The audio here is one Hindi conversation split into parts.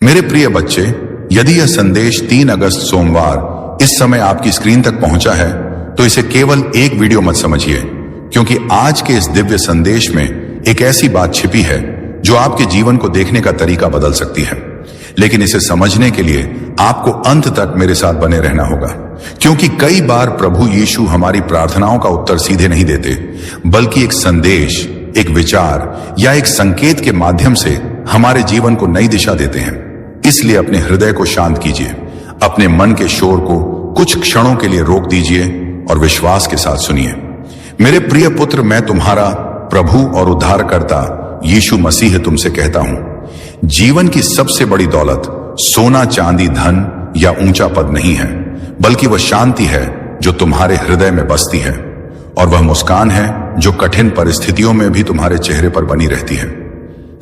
मेरे प्रिय बच्चे, यदि यह संदेश 3 अगस्त सोमवार इस समय आपकी स्क्रीन तक पहुंचा है तो इसे केवल एक वीडियो मत समझिए, क्योंकि आज के इस दिव्य संदेश में एक ऐसी बात छिपी है जो आपके जीवन को देखने का तरीका बदल सकती है। लेकिन इसे समझने के लिए आपको अंत तक मेरे साथ बने रहना होगा, क्योंकि कई बार प्रभु यीशु हमारी प्रार्थनाओं का उत्तर सीधे नहीं देते, बल्कि एक संदेश, एक विचार या एक संकेत के माध्यम से हमारे जीवन को नई दिशा देते हैं। इसलिए अपने हृदय को शांत कीजिए, अपने मन के शोर को कुछ क्षणों के लिए रोक दीजिए और विश्वास के साथ सुनिए। मेरे प्रिय पुत्र, मैं तुम्हारा प्रभु और उद्धारकर्ता यीशु मसीह तुमसे कहता हूं, जीवन की सबसे बड़ी दौलत सोना, चांदी, धन या ऊंचा पद नहीं है, बल्कि वह शांति है जो तुम्हारे हृदय में बसती है, और वह मुस्कान है जो कठिन परिस्थितियों में भी तुम्हारे चेहरे पर बनी रहती है।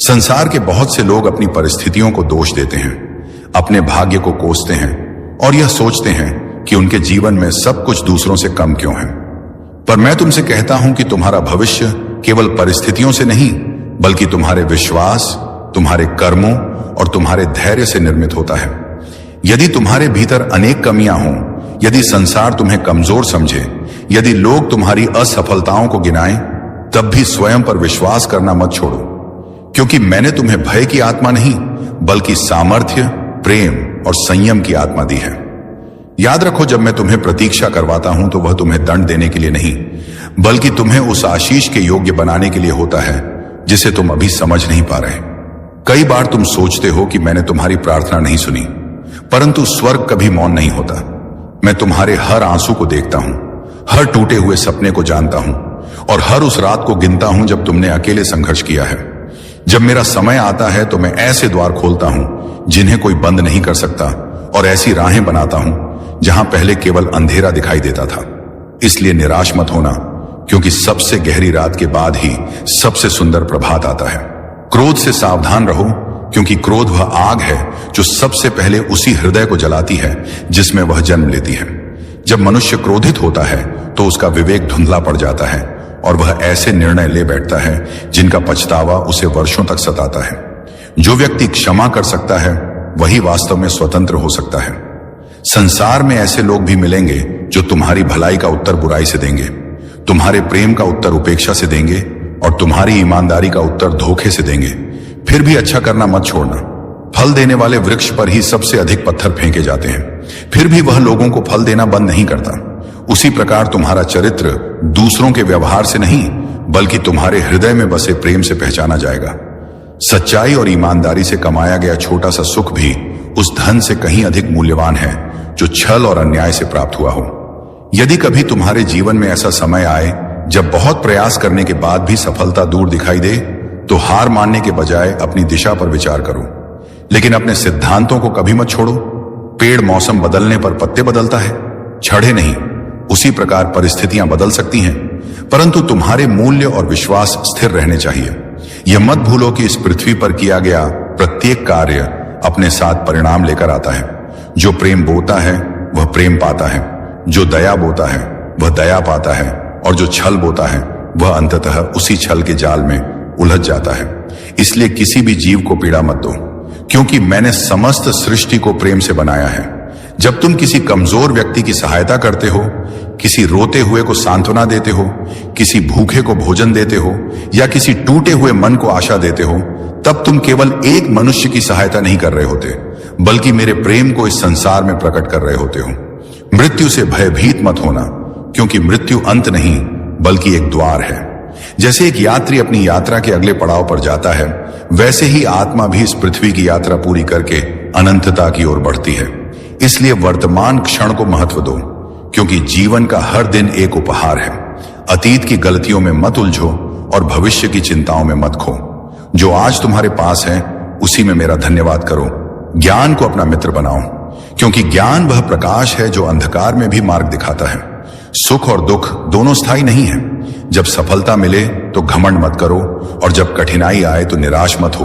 संसार के बहुत से लोग अपनी परिस्थितियों को दोष देते हैं, अपने भाग्य को कोसते हैं और यह सोचते हैं कि उनके जीवन में सब कुछ दूसरों से कम क्यों है। पर मैं तुमसे कहता हूं कि तुम्हारा भविष्य केवल परिस्थितियों से नहीं, बल्कि तुम्हारे विश्वास, तुम्हारे कर्मों और तुम्हारे धैर्य से निर्मित होता है। यदि तुम्हारे भीतर अनेक कमियां हों, यदि संसार तुम्हें कमजोर समझे, यदि लोग तुम्हारी असफलताओं को गिनाएं, तब भी स्वयं पर विश्वास करना मत छोड़ो, क्योंकि मैंने तुम्हें भय की आत्मा नहीं, बल्कि सामर्थ्य, प्रेम और संयम की आत्मा दी है। याद रखो, जब मैं तुम्हें प्रतीक्षा करवाता हूं तो वह तुम्हें दंड देने के लिए नहीं, बल्कि तुम्हें उस आशीष के योग्य बनाने के लिए होता है जिसे तुम अभी समझ नहीं पा रहे। कई बार तुम सोचते हो कि मैंने तुम्हारी प्रार्थना नहीं सुनी, परंतु स्वर्ग कभी मौन नहीं होता। मैं तुम्हारे हर आंसू को देखता हूं, हर टूटे हुए सपने को जानता हूं और हर उस रात को गिनता हूं जब तुमने अकेले संघर्ष किया है। जब मेरा समय आता है तो मैं ऐसे द्वार खोलता हूं जिन्हें कोई बंद नहीं कर सकता, और ऐसी राहें बनाता हूं जहां पहले केवल अंधेरा दिखाई देता था। इसलिए निराश मत होना, क्योंकि सबसे गहरी रात के बाद ही सबसे सुंदर प्रभात आता है। क्रोध से सावधान रहो, क्योंकि क्रोध वह आग है जो सबसे पहले उसी हृदय को जलाती है जिसमें वह जन्म लेती है। जब मनुष्य क्रोधित होता है तो उसका विवेक धुंधला पड़ जाता है और वह ऐसे निर्णय ले बैठता है जिनका पछतावा उसे वर्षों तक सताता है। जो व्यक्ति क्षमा कर सकता है वही वास्तव में स्वतंत्र हो सकता है। संसार में ऐसे लोग भी मिलेंगे जो तुम्हारी भलाई का उत्तर बुराई से देंगे, तुम्हारे प्रेम का उत्तर उपेक्षा से देंगे और तुम्हारी ईमानदारी का उत्तर धोखे से देंगे। फिर भी अच्छा करना मत छोड़ना। फल देने वाले वृक्ष पर ही सबसे अधिक पत्थर फेंके जाते हैं, फिर भी वह लोगों को फल देना बंद नहीं करता। उसी प्रकार तुम्हारा चरित्र दूसरों के व्यवहार से नहीं, बल्कि तुम्हारे हृदय में बसे प्रेम से पहचाना जाएगा। सच्चाई और ईमानदारी से कमाया गया छोटा सा सुख भी उस धन से कहीं अधिक मूल्यवान है जो छल और अन्याय से प्राप्त हुआ हो। यदि कभी तुम्हारे जीवन में ऐसा समय आए जब बहुत प्रयास करने के बाद भी सफलता दूर दिखाई दे, तो हार मानने के बजाय अपनी दिशा पर विचार करो, लेकिन अपने सिद्धांतों को कभी मत छोड़ो। पेड़ मौसम बदलने पर पत्ते बदलता है, छड़े नहीं। उसी प्रकार परिस्थितियां बदल सकती हैं, परंतु तुम्हारे मूल्य और विश्वास स्थिर रहने चाहिए। यह मत भूलो कि इस पृथ्वी पर किया गया प्रत्येक कार्य अपने साथ परिणाम लेकर आता है। जो प्रेम बोता है वह प्रेम पाता है, जो दया बोता है वह दया पाता है, और जो छल बोता है वह अंततः उसी छल के जाल में उलझ जाता है। इसलिए किसी भी जीव को पीड़ा मत दो, क्योंकि मैंने समस्त सृष्टि को प्रेम से बनाया है। जब तुम किसी कमजोर व्यक्ति की सहायता करते हो, किसी रोते हुए को सांत्वना देते हो, किसी भूखे को भोजन देते हो या किसी टूटे हुए मन को आशा देते हो, तब तुम केवल एक मनुष्य की सहायता नहीं कर रहे होते, बल्कि मेरे प्रेम को इस संसार में प्रकट कर रहे होते हो। मृत्यु से भयभीत मत होना, क्योंकि मृत्यु अंत नहीं बल्कि एक द्वार है। जैसे एक यात्री अपनी यात्रा के अगले पड़ाव पर जाता है, वैसे ही आत्मा भी इस पृथ्वी की यात्रा पूरी करके अनंतता की ओर बढ़ती है। इसलिए वर्तमान क्षण को महत्व दो, क्योंकि जीवन का हर दिन एक उपहार है। अतीत की गलतियों में मत उलझो और भविष्य की चिंताओं में मत खो। जो आज तुम्हारे पास है उसी में मेरा धन्यवाद करो। ज्ञान को अपना मित्र बनाओ, क्योंकि ज्ञान वह प्रकाश है जो अंधकार में भी मार्ग दिखाता है। सुख और दुख दोनों स्थायी नहीं है। जब सफलता मिले तो घमंड मत करो, और जब कठिनाई आए तो निराश मत हो,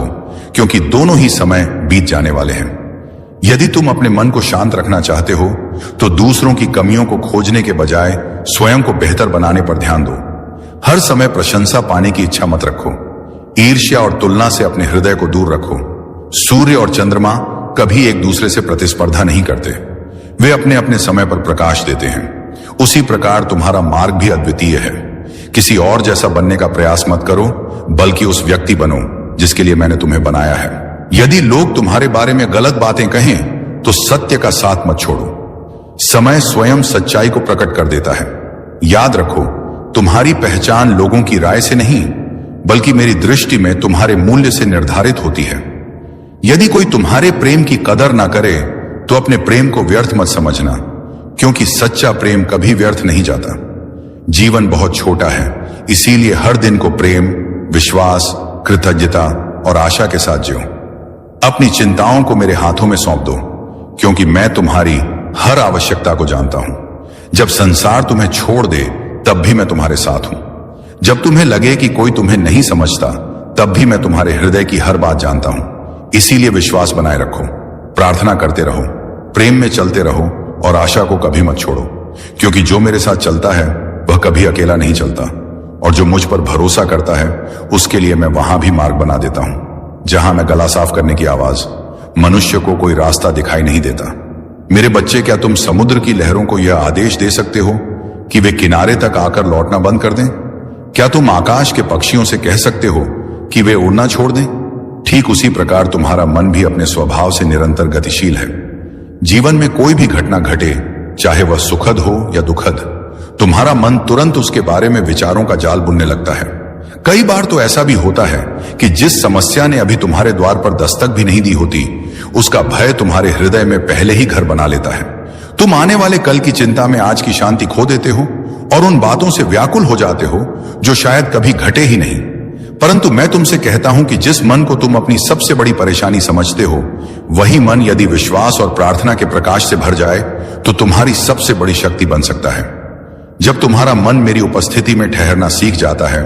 क्योंकि दोनों ही समय बीत जाने वाले हैं। यदि तुम अपने मन को शांत रखना चाहते हो तो दूसरों की कमियों को खोजने के बजाय स्वयं को बेहतर बनाने पर ध्यान दो। हर समय प्रशंसा पाने की इच्छा मत रखो। ईर्ष्या और तुलना से अपने हृदय को दूर रखो। सूर्य और चंद्रमा कभी एक दूसरे से प्रतिस्पर्धा नहीं करते। वे अपने अपने समय पर प्रकाश देते हैं। उसी प्रकार तुम्हारा मार्ग भी अद्वितीय है। किसी और जैसा बनने का प्रयास मत करो, बल्कि उस व्यक्ति बनो जिसके लिए मैंने तुम्हें बनाया है। यदि लोग तुम्हारे बारे में गलत बातें कहें तो सत्य का साथ मत छोड़ो। समय स्वयं सच्चाई को प्रकट कर देता है। याद रखो, तुम्हारी पहचान लोगों की राय से नहीं, बल्कि मेरी दृष्टि में तुम्हारे मूल्य से निर्धारित होती है। यदि कोई तुम्हारे प्रेम की कदर ना करे तो अपने प्रेम को व्यर्थ मत समझना, क्योंकि सच्चा प्रेम कभी व्यर्थ नहीं जाता। जीवन बहुत छोटा है, इसीलिए हर दिन को प्रेम, विश्वास, कृतज्ञता और आशा के साथ जियो। अपनी चिंताओं को मेरे हाथों में सौंप दो, क्योंकि मैं तुम्हारी हर आवश्यकता को जानता हूं। जब संसार तुम्हें छोड़ दे तब भी मैं तुम्हारे साथ हूं। जब तुम्हें लगे कि कोई तुम्हें नहीं समझता, तब भी मैं तुम्हारे हृदय की हर बात जानता हूं। इसीलिए विश्वास बनाए रखो, प्रार्थना करते रहो, प्रेम में चलते रहो और आशा को कभी मत छोड़ो, क्योंकि जो मेरे साथ चलता है वह कभी अकेला नहीं चलता, और जो मुझ पर भरोसा करता है उसके लिए मैं वहां भी मार्ग बना देता हूं जहां मैं गला साफ करने की आवाज, मनुष्य को कोई रास्ता दिखाई नहीं देता। मेरे बच्चे, क्या तुम समुद्र की लहरों को यह आदेश दे सकते हो कि वे किनारे तक आकर लौटना बंद कर दें? क्या तुम आकाश के पक्षियों से कह सकते हो कि वे उड़ना छोड़ दें? ठीक उसी प्रकार तुम्हारा मन भी अपने स्वभाव से निरंतर गतिशील है। जीवन में कोई भी घटना घटे, चाहे वह सुखद हो या दुखद, तुम्हारा मन तुरंत उसके बारे में विचारों का जाल बुनने लगता है। कई बार तो ऐसा भी होता है कि जिस समस्या ने अभी तुम्हारे द्वार पर दस्तक भी नहीं दी होती, उसका भय तुम्हारे हृदय में पहले ही घर बना लेता है। तुम आने वाले कल की चिंता में आज की शांति खो देते हो और उन बातों से व्याकुल हो जाते हो जो शायद कभी घटे ही नहीं। परंतु मैं तुमसे कहता हूं कि जिस मन को तुम अपनी सबसे बड़ी परेशानी समझते हो, वही मन यदि विश्वास और प्रार्थना के प्रकाश से भर जाए तो तुम्हारी सबसे बड़ी शक्ति बन सकता है। जब तुम्हारा मन मेरी उपस्थिति में ठहरना सीख जाता है,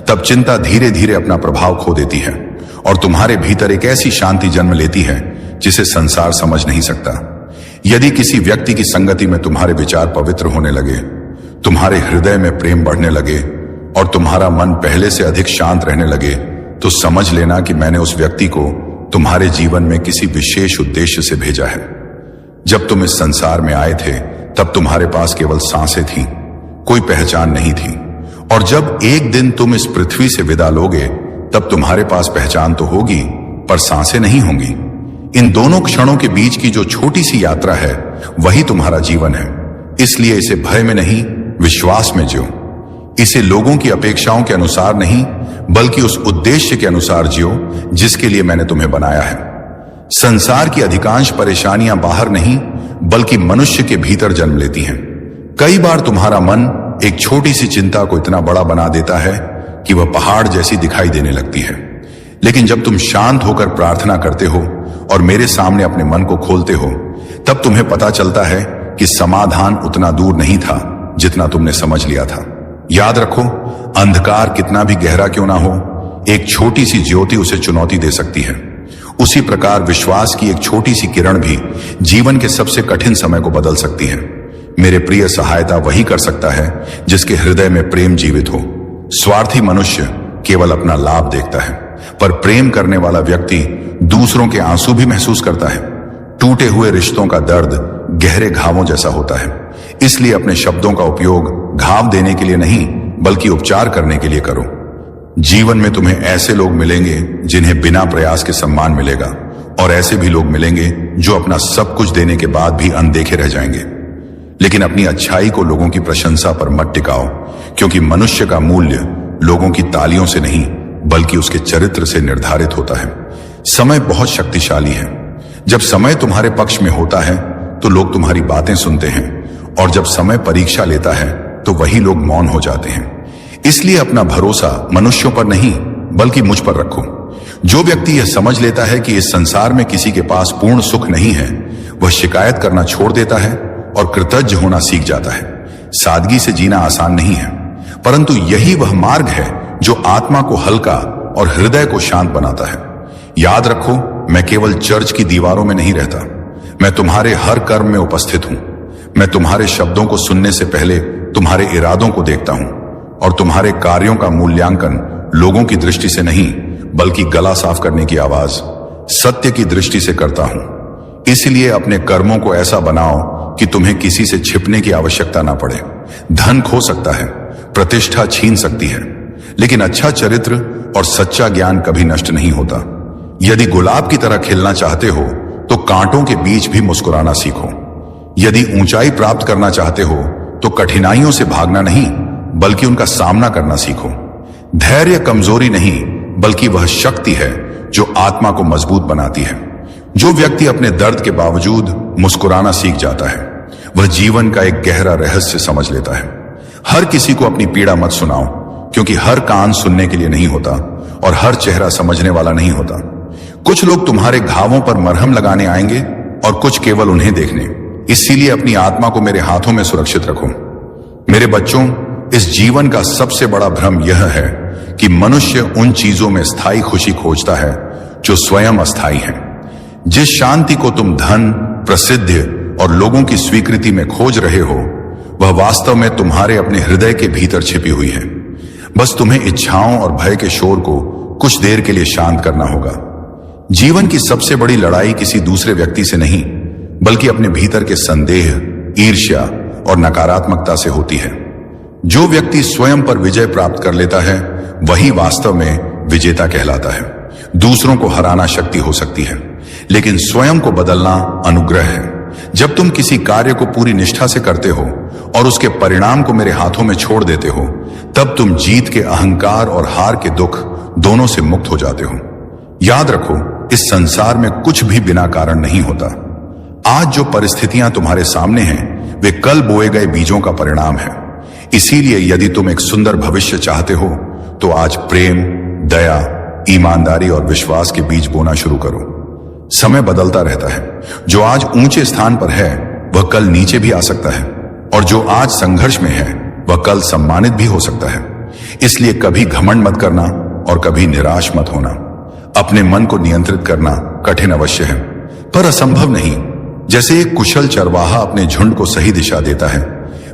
तब चिंता धीरे धीरे अपना प्रभाव खो देती है और तुम्हारे भीतर एक ऐसी शांति जन्म लेती है जिसे संसार समझ नहीं सकता। यदि किसी व्यक्ति की संगति में तुम्हारे विचार पवित्र होने लगे, तुम्हारे हृदय में प्रेम बढ़ने लगे और तुम्हारा मन पहले से अधिक शांत रहने लगे, तो समझ लेना कि मैंने उस व्यक्ति को तुम्हारे जीवन में किसी विशेष उद्देश्य से भेजा है। जब तुम इस संसार में आए थे, तब तुम्हारे पास केवल सांसें थीं, कोई पहचान नहीं थी। और जब एक दिन तुम इस पृथ्वी से विदा लोगे, तब तुम्हारे पास पहचान तो होगी, पर सांसें नहीं होंगी। इन दोनों क्षणों के बीच की जो छोटी सी यात्रा है, वही तुम्हारा जीवन है। इसलिए इसे भय में नहीं, विश्वास में जियो। इसे लोगों की अपेक्षाओं के अनुसार नहीं, बल्कि उस उद्देश्य के अनुसार जियो जिसके लिए मैंने तुम्हें बनाया है। संसार की अधिकांश परेशानियां बाहर नहीं, बल्कि मनुष्य के भीतर जन्म लेती हैं। कई बार तुम्हारा मन एक छोटी सी चिंता को इतना बड़ा बना देता है कि वह पहाड़ जैसी दिखाई देने लगती है। लेकिन जब तुम शांत होकर प्रार्थना करते हो और मेरे सामने अपने मन को खोलते हो, तब तुम्हें पता चलता है कि समाधान उतना दूर नहीं था जितना तुमने समझ लिया था। याद रखो, अंधकार कितना भी गहरा क्यों ना हो, एक छोटी सी ज्योति उसे चुनौती दे सकती है। उसी प्रकार विश्वास की एक छोटी सी किरण भी जीवन के सबसे कठिन समय को बदल सकती है। मेरे प्रिय, सहायता वही कर सकता है जिसके हृदय में प्रेम जीवित हो। स्वार्थी मनुष्य केवल अपना लाभ देखता है, पर प्रेम करने वाला व्यक्ति दूसरों के आंसू भी महसूस करता है। टूटे हुए रिश्तों का दर्द गहरे घावों जैसा होता है। इसलिए अपने शब्दों का उपयोग घाव देने के लिए नहीं, बल्कि उपचार करने के लिए करो। जीवन में तुम्हें ऐसे लोग मिलेंगे जिन्हें बिना प्रयास के सम्मान मिलेगा, और ऐसे भी लोग मिलेंगे जो अपना सब कुछ देने के बाद भी अनदेखे रह जाएंगे। लेकिन अपनी अच्छाई को लोगों की प्रशंसा पर मत टिकाओ, क्योंकि मनुष्य का मूल्य लोगों की तालियों से नहीं, बल्कि उसके चरित्र से निर्धारित होता है। समय बहुत शक्तिशाली है। जब समय तुम्हारे पक्ष में होता है तो लोग तुम्हारी बातें सुनते हैं, और जब समय परीक्षा लेता है तो वही लोग मौन हो जाते हैं। इसलिए अपना भरोसा मनुष्यों पर नहीं, बल्कि मुझ पर रखो। जो व्यक्ति यह समझ लेता है कि इस संसार में किसी के पास पूर्ण सुख नहीं है, वह शिकायत करना छोड़ देता है और कृतज्ञ होना सीख जाता है। सादगी से जीना आसान नहीं है, परंतु यही वह मार्ग है जो आत्मा को हल्का और हृदय को शांत बनाता है। याद रखो, मैं केवल चर्च की दीवारों में नहीं रहता, मैं तुम्हारे हर कर्म में उपस्थित हूं। मैं तुम्हारे शब्दों को सुनने से पहले तुम्हारे इरादों को देखता हूं, और तुम्हारे कार्यों का मूल्यांकन लोगों की दृष्टि से नहीं, बल्कि गला साफ करने की आवाज, सत्य की दृष्टि से करता हूं। इसलिए अपने कर्मों को ऐसा बनाओ कि तुम्हें किसी से छिपने की आवश्यकता ना पड़े। धन खो सकता है, प्रतिष्ठा छीन सकती है, लेकिन अच्छा चरित्र और सच्चा ज्ञान कभी नष्ट नहीं होता। यदि गुलाब की तरह खिलना चाहते हो तो कांटों के बीच भी मुस्कुराना सीखो। यदि ऊंचाई प्राप्त करना चाहते हो तो कठिनाइयों से भागना नहीं बल्कि उनका सामना करना सीखो। धैर्य कमजोरी नहीं बल्कि वह शक्ति है जो आत्मा को मजबूत बनाती है। जो व्यक्ति अपने दर्द के बावजूद मुस्कुराना सीख जाता है वह जीवन का एक गहरा रहस्य समझ लेता है। हर किसी को अपनी पीड़ा मत सुनाओ, क्योंकि हर कान सुनने के लिए नहीं होता और हर चेहरा समझने वाला नहीं होता। कुछ लोग तुम्हारे घावों पर मरहम लगाने आएंगे और कुछ केवल उन्हें देखने। इसीलिए अपनी आत्मा को मेरे हाथों में सुरक्षित रखो। मेरे बच्चों, इस जीवन का सबसे बड़ा भ्रम यह है कि मनुष्य उन चीजों में स्थायी खुशी खोजता है जो स्वयं अस्थायी है। जिस शांति को तुम धन, प्रसिद्ध और लोगों की स्वीकृति में खोज रहे हो वह वास्तव में तुम्हारे अपने हृदय के भीतर छिपी हुई है। बस तुम्हें इच्छाओं और भय के शोर को कुछ देर के लिए शांत करना होगा। जीवन की सबसे बड़ी लड़ाई किसी दूसरे व्यक्ति से नहीं बल्कि अपने भीतर के संदेह, ईर्ष्या और नकारात्मकता से होती है। जो व्यक्ति स्वयं पर विजय प्राप्त कर लेता है वही वास्तव में विजेता कहलाता है। दूसरों को हराना शक्ति हो सकती है, लेकिन स्वयं को बदलना अनुग्रह है। जब तुम किसी कार्य को पूरी निष्ठा से करते हो और उसके परिणाम को मेरे हाथों में छोड़ देते हो, तब तुम जीत के अहंकार और हार के दुख दोनों से मुक्त हो जाते हो। याद रखो, इस संसार में कुछ भी बिना कारण नहीं होता। आज जो परिस्थितियां तुम्हारे सामने हैं वे कल बोए गए बीजों का परिणाम है। इसीलिए यदि तुम एक सुंदर भविष्य चाहते हो तो आज प्रेम, दया, ईमानदारी और विश्वास के बीज बोना शुरू करो। समय बदलता रहता है। जो आज ऊंचे स्थान पर है वह कल नीचे भी आ सकता है, और जो आज संघर्ष में है वह कल सम्मानित भी हो सकता है। इसलिए कभी घमंड मत करना और कभी निराश मत होना। अपने मन को नियंत्रित करना कठिन अवश्य है, पर असंभव नहीं। जैसे एक कुशल चरवाहा अपने झुंड को सही दिशा देता है,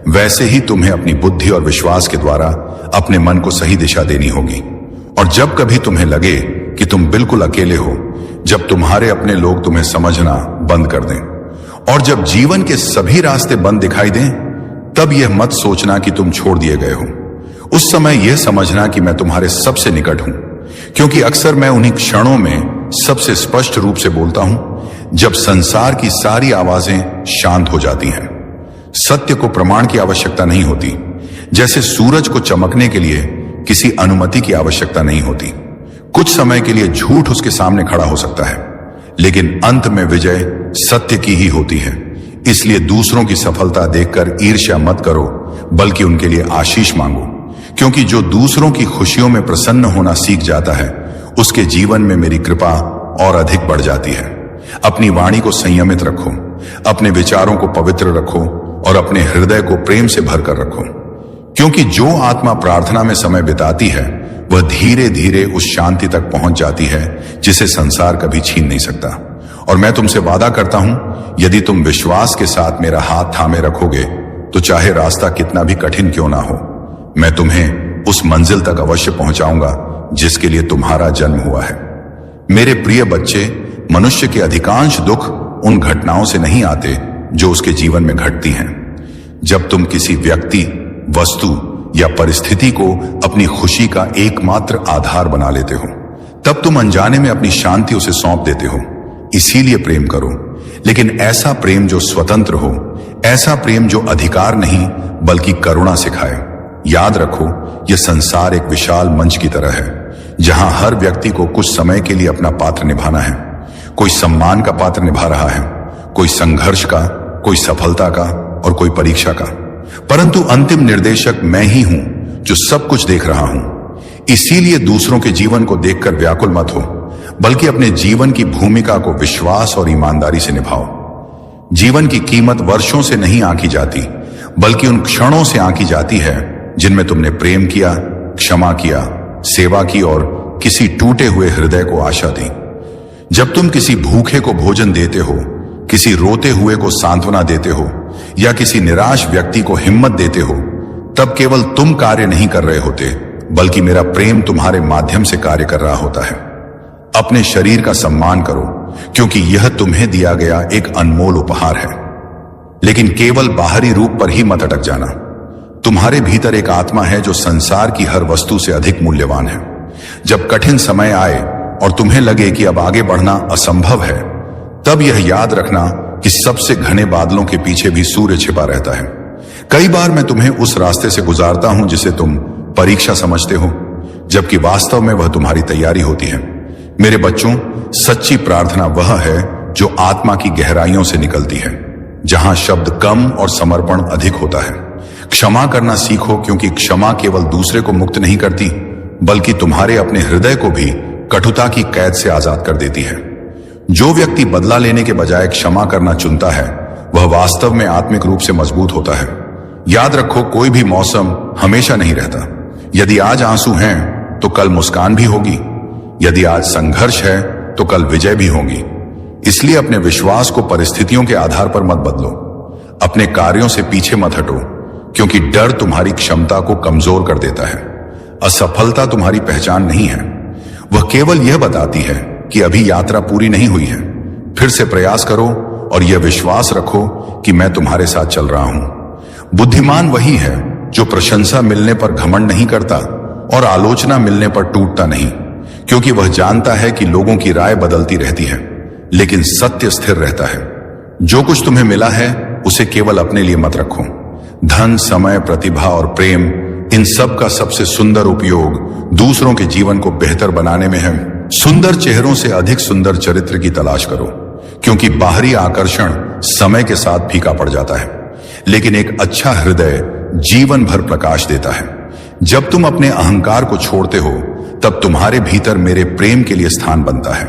वैसे ही तुम्हें अपनी बुद्धि और विश्वास के द्वारा अपने मन को सही दिशा देनी होगी। और जब कभी तुम्हें लगे कि तुम बिल्कुल अकेले हो, जब तुम्हारे अपने लोग तुम्हें समझना बंद कर दें, और जब जीवन के सभी रास्ते बंद दिखाई दें, तब यह मत सोचना कि तुम छोड़ दिए गए हो। उस समय यह समझना कि मैं तुम्हारे सबसे निकट हूं, क्योंकि अक्सर मैं उन्हीं क्षणों में सबसे स्पष्ट रूप से बोलता हूं जब संसार की सारी आवाजें शांत हो जाती हैं। सत्य को प्रमाण की आवश्यकता नहीं होती। जैसे सूरज को चमकने के लिए किसी अनुमति की आवश्यकता नहीं होती। कुछ समय के लिए झूठ उसके सामने खड़ा हो सकता है, लेकिन अंत में विजय सत्य की ही होती है। इसलिए दूसरों की सफलता देखकर ईर्ष्या मत करो, बल्कि उनके लिए आशीष मांगो, क्योंकि जो दूसरों की खुशियों में प्रसन्न होना सीख जाता है उसके जीवन में मेरी कृपा और अधिक बढ़ जाती है। अपनी वाणी को संयमित रखो, अपने विचारों को पवित्र रखो और अपने हृदय को प्रेम से भरकर रखो, क्योंकि जो आत्मा प्रार्थना में समय बिताती है वह धीरे धीरे उस शांति तक पहुंच जाती है जिसे संसार कभी छीन नहीं सकता। और मैं तुमसे वादा करता हूं, यदि तुम विश्वास के साथ मेरा हाथ थामे रखोगे तो चाहे रास्ता कितना भी कठिन क्यों ना हो, मैं तुम्हें उस मंजिल तक अवश्य पहुंचाऊंगा जिसके लिए तुम्हारा जन्म हुआ है। मेरे प्रिय बच्चे, मनुष्य के अधिकांश दुख उन घटनाओं से नहीं आते जो उसके जीवन में घटती हैं। जब तुम किसी व्यक्ति, वस्तु या परिस्थिति को अपनी खुशी का एकमात्र आधार बना लेते हो, तब तुम अनजाने में अपनी शांति उसे सौंप देते हो। इसीलिए प्रेम करो, लेकिन ऐसा प्रेम जो स्वतंत्र हो, ऐसा प्रेम जो अधिकार नहीं बल्कि करुणा सिखाए। याद रखो, यह संसार एक विशाल मंच की तरह है जहां हर व्यक्ति को कुछ समय के लिए अपना पात्र निभाना है। कोई सम्मान का पात्र निभा रहा है, कोई संघर्ष का, कोई सफलता का और कोई परीक्षा का, परंतु अंतिम निर्देशक मैं ही हूं जो सब कुछ देख रहा हूं। इसीलिए दूसरों के जीवन को देखकर व्याकुल मत हो, बल्कि अपने जीवन की भूमिका को विश्वास और ईमानदारी से निभाओ। जीवन की कीमत वर्षों से नहीं आंकी जाती, बल्कि उन क्षणों से आंकी जाती है जिनमें तुमने प्रेम किया, क्षमा किया, सेवा की और किसी टूटे हुए हृदय को आशा दी। जब तुम किसी भूखे को भोजन देते हो, किसी रोते हुए को सांत्वना देते हो या किसी निराश व्यक्ति को हिम्मत देते हो, तब केवल तुम कार्य नहीं कर रहे होते, बल्कि मेरा प्रेम तुम्हारे माध्यम से कार्य कर रहा होता है। अपने शरीर का सम्मान करो, क्योंकि यह तुम्हें दिया गया एक अनमोल उपहार है। लेकिन केवल बाहरी रूप पर ही मत अटक जाना। तुम्हारे भीतर एक आत्मा है जो संसार की हर वस्तु से अधिक मूल्यवान है। जब कठिन समय आए और तुम्हें लगे कि अब आगे बढ़ना असंभव है, तब यह याद रखना कि सबसे घने बादलों के पीछे भी सूर्य छिपा रहता है। कई बार मैं तुम्हें उस रास्ते से गुजारता हूं जिसे तुम परीक्षा समझते हो, जबकि वास्तव में वह तुम्हारी तैयारी होती है। मेरे बच्चों, सच्ची प्रार्थना वह है जो आत्मा की गहराइयों से निकलती है, जहां शब्द कम और समर्पण अधिक होता है। क्षमा करना सीखो, क्योंकि क्षमा केवल दूसरे को मुक्त नहीं करती, बल्कि तुम्हारे अपने हृदय को भी कटुता की कैद से आजाद कर देती है। जो व्यक्ति बदला लेने के बजाय क्षमा करना चुनता है, वह वास्तव में आत्मिक रूप से मजबूत होता है। याद रखो, कोई भी मौसम हमेशा नहीं रहता। यदि आज आंसू हैं, तो कल मुस्कान भी होगी। यदि आज संघर्ष है, तो कल विजय भी होगी। इसलिए अपने विश्वास को परिस्थितियों के आधार पर मत बदलो। अपने कार्यों से पीछे मत हटो, क्योंकि डर तुम्हारी क्षमता को कमजोर कर देता है। असफलता तुम्हारी पहचान नहीं है, वह केवल यह बताती है कि अभी यात्रा पूरी नहीं हुई है। फिर से प्रयास करो और यह विश्वास रखो कि मैं तुम्हारे साथ चल रहा हूं। बुद्धिमान वही है जो प्रशंसा मिलने पर घमंड नहीं करता और आलोचना मिलने पर टूटता नहीं, क्योंकि वह जानता है कि लोगों की राय बदलती रहती है, लेकिन सत्य स्थिर रहता है। जो कुछ तुम्हें मिला है, उसे केवल अपने लिए मत रखो। धन, समय, प्रतिभा और प्रेम, इन सब का सबसे सुंदर उपयोग दूसरों के जीवन को बेहतर बनाने में है। सुंदर चेहरों से अधिक सुंदर चरित्र की तलाश करो, क्योंकि बाहरी आकर्षण समय के साथ फीका पड़ जाता है, लेकिन एक अच्छा हृदय जीवन भर प्रकाश देता है। जब तुम अपने अहंकार को छोड़ते हो, तब तुम्हारे भीतर मेरे प्रेम के लिए स्थान बनता है,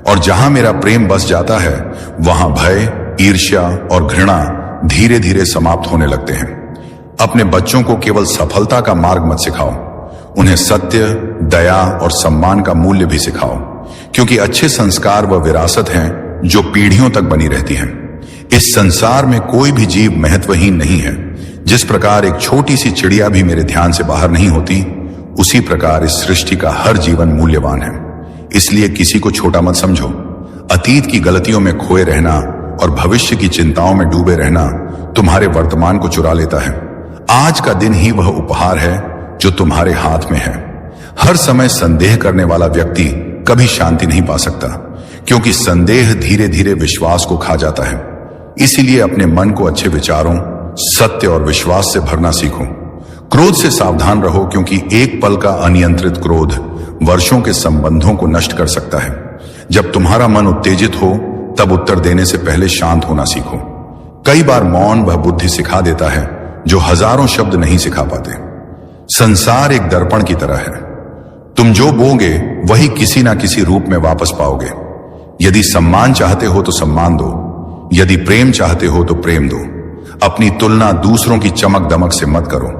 और जहां मेरा प्रेम बस जाता है, वहां भय, ईर्ष्या और घृणा धीरे धीरे समाप्त होने लगते हैं। अपने बच्चों को केवल सफलता का मार्ग मत सिखाओ, उन्हें सत्य, दया और सम्मान का मूल्य भी सिखाओ, क्योंकि अच्छे संस्कार व विरासत हैं जो पीढ़ियों तक बनी रहती हैं। इस संसार में कोई भी जीव महत्वहीन नहीं है। जिस प्रकार एक छोटी सी चिड़िया भी मेरे ध्यान से बाहर नहीं होती, उसी प्रकार इस सृष्टि का हर जीवन मूल्यवान है। इसलिए किसी को छोटा मत समझो। अतीत की गलतियों में खोए रहना और भविष्य की चिंताओं में डूबे रहना तुम्हारे वर्तमान को चुरा लेता है। आज का दिन ही वह उपहार है जो तुम्हारे हाथ में है। हर समय संदेह करने वाला व्यक्ति कभी शांति नहीं पा सकता, क्योंकि संदेह धीरे धीरे विश्वास को खा जाता है। इसीलिए अपने मन को अच्छे विचारों, सत्य और विश्वास से भरना सीखो। क्रोध से सावधान रहो, क्योंकि एक पल का अनियंत्रित क्रोध वर्षों के संबंधों को नष्ट कर सकता है। जब तुम्हारा मन उत्तेजित हो, तब उत्तर देने से पहले शांत होना सीखो। कई बार मौन वह बुद्धि सिखा देता है जो हजारों शब्द नहीं सिखा पाते। संसार एक दर्पण की तरह है। तुम जो बोगे वही किसी ना किसी रूप में वापस पाओगे। यदि सम्मान चाहते हो तो सम्मान दो, यदि प्रेम चाहते हो तो प्रेम दो। अपनी तुलना दूसरों की चमक दमक से मत करो,